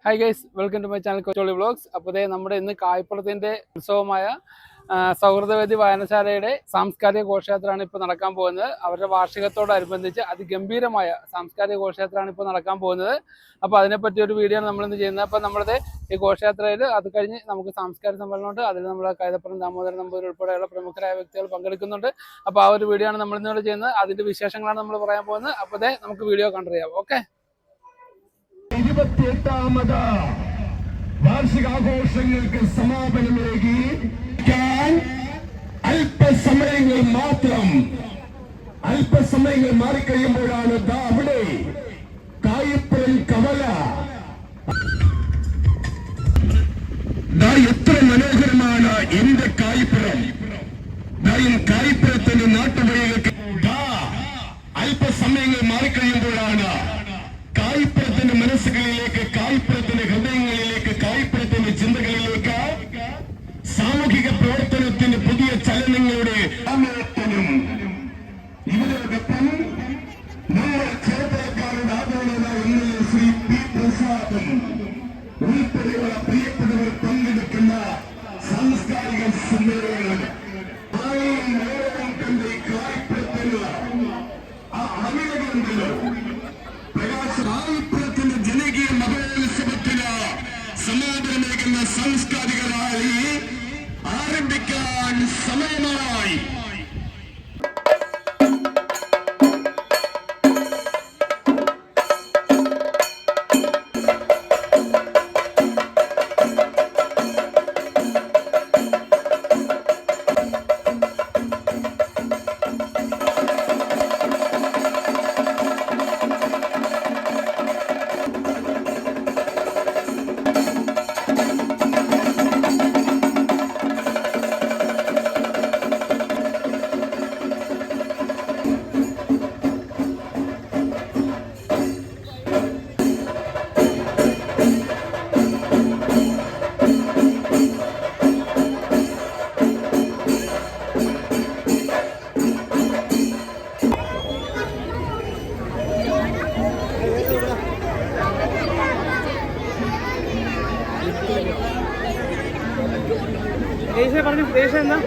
Hi guys, welcome to my channel Kocholi vlogs. അപ്പോൾ നമ്മുടെ ഇന്ന് കായ്പ്പുറത്തിൻ്റെ ഉത്സവമായ സൗഹൃദവേദി വായനശാലയുടെ സാംസ്കാരിക ഘോഷയാത്രയാണ് ഇപ്പോൾ നടക്കാൻ പോകുന്നത്. അവരുടെ വാർഷികത്തോടനുബന്ധിച്ച് അതിഗംഭീരമായ സാംസ്കാരിക ഘോഷയാത്രയാണ് ഇപ്പോൾ നടക്കാൻ പോകുന്നത്. അപ്പോൾ അതിനെപ്പറ്റി ഒരു വീഡിയോ ആണ് നമ്മളിന്ന് ചെയ്യുന്നത്. അപ്പോൾ നമ്മുടെ ഈ ഘോഷയാത്രയിൽ അത് കഴിഞ്ഞ് നമുക്ക് സാംസ്കാരിക സമ്മേളനമുണ്ട്. അതിൽ നമ്മുടെ കൈതപ്പുറം ദാമോദരൻ നമ്പൂതിരി ഉൾപ്പെടെയുള്ള പ്രമുഖരായ വ്യക്തികൾ പങ്കെടുക്കുന്നുണ്ട്. അപ്പോൾ ആ ഒരു വീഡിയോ ആണ് നമ്മളിന്നിവിടെ ചെയ്യുന്നത്. അതിൻ്റെ വിശേഷങ്ങളാണ് നമ്മൾ പറയാൻ പോകുന്നത്. അപ്പോൾ നമുക്ക് വീഡിയോ കണ്ടറിയാം. ഓക്കെ. 28ാമത് വാർഷികാഘോഷങ്ങൾക്ക് സമാപനമേകി അല്പസമയങ്ങൾ മാറിക്കഴിയുമ്പോഴാണ് അവിടെ കായിപ്പുറം കവല എത്ര മനോഹരമാണ് എന്റെ കായിപ്പുറം. കായിപ്പുറത്തിന്റെ നാട്ടുവഴികൾക്ക് അല്പസമയങ്ങൾ മാറിക്കഴിയുമ്പോഴാണ് കായിപ്പുറത്തിന്റെ മനസ്സുകളിലേക്ക്, കായിപ്പുറത്തിന്റെ ഹൃദയങ്ങളിലേക്ക്, കായിപ്പുറത്തിന്റെ ചിന്തകളിലേക്ക് സാമൂഹിക പ്രവർത്തനത്തിന്റെ പുതിയ ചലനങ്ങളുടെ സമയത്തിനും ഇവരോടൊപ്പം നമ്മൾ ചേർത്തലക്കാരുടെ ആദരണീയനായ എം.എൽ.എ. ശ്രീ പി. പ്രസാദും ഉൾപ്പെടെയുള്ള പ്രിയപ്പെട്ടവർ പങ്കെടുക്കുന്ന സാംസ്കാരിക സമ്മേളനം കണ്ട് കായിപ്പുറത്തിന് ആ അമിതകളുണ്ടല്ലോ കായിപ്പുറത്തിന്റെ ജനകീയ മഹോത്സവത്തിന് സമാപനമേകുന്ന സാംസ്കാരിക റാലി ആരംഭിക്കാൻ സമയമായി. ദേശം എന്താ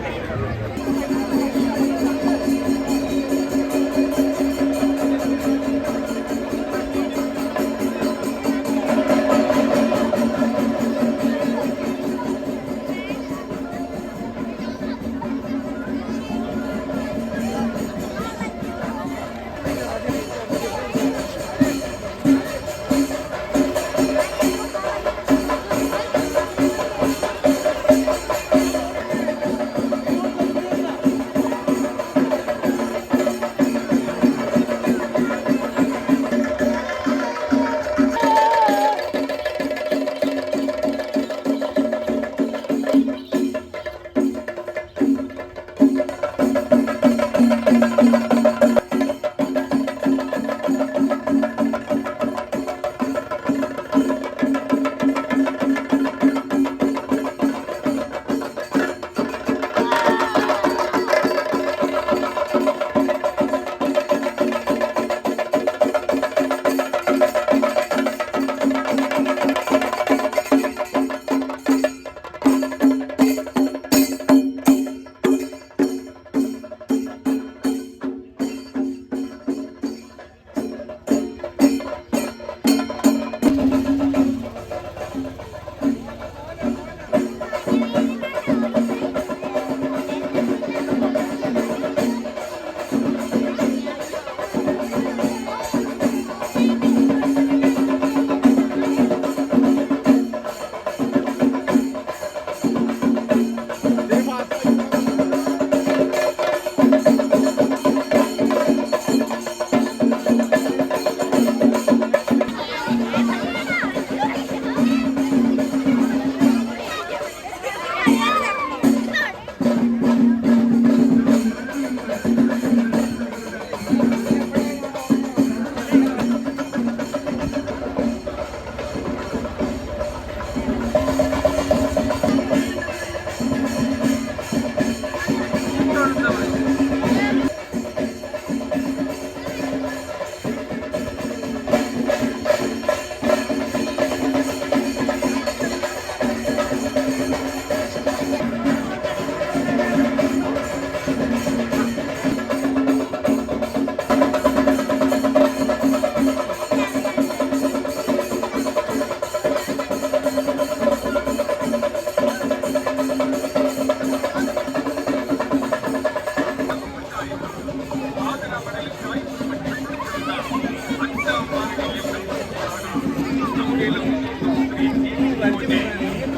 ആവട്ടെ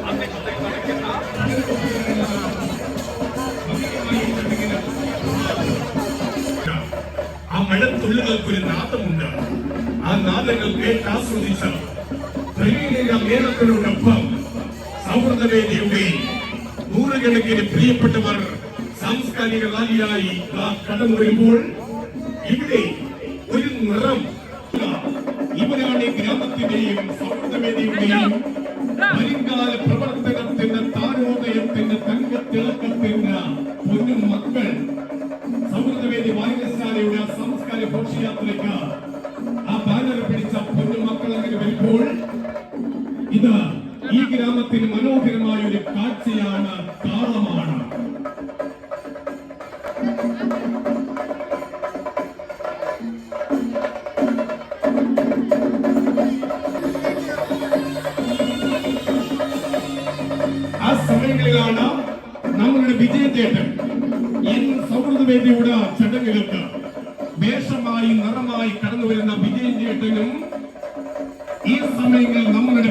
അന്തരീക്ഷത്തിൽ നടക്കുന്ന ആ മഴത്തുള്ളികൾക്കൊരു നാദമുണ്ട്. ആ നാദങ്ങൾ കേട്ടാസ്വദിച്ച മേളത്തിനോടൊപ്പം സൗഹൃദവേദിയുടെ നൂറുകണക്കിന് പ്രിയപ്പെട്ടവർ സാംസ്കാരിക റാലിയായി കടന്നു വരുമ്പോൾ ഇവിടെ ഒരു നിറം, ഇവരാണ് ഈ ഗ്രാമത്തിന്റെയും സൗഹൃദവേദിയുടെയും വരുംകാല പ്രവർത്തനത്തിന്റെ താരോദയത്തിന്റെ തങ്കത്തിളക്കത്തിന്റെ പൊന്നും മക്കൾ. സൗഹൃദവേദി വായനശാലയുടെ സാംസ്കാരിക ഘോഷയാത്രയ്ക്ക് ആ ബാനർ പിടിച്ച പൊന്നു മക്കൾ അങ്ങനെ വരുമ്പോൾ ഇത് ഈ ഗ്രാമത്തിന് മനോഹരമായ ഒരു കാഴ്ചയാണ്, താളമാണ്. ആ സമയങ്ങളിലാണ് നമ്മളുടെ വിജയചേട്ടൻ സൗഹൃദവേദിയുടെ ചടങ്ങുകൾക്ക് വേഷമായി നിറമായി കടന്നു വരുന്ന വിജയചേട്ടനും ഈ സമയങ്ങളിൽ നമ്മളുടെ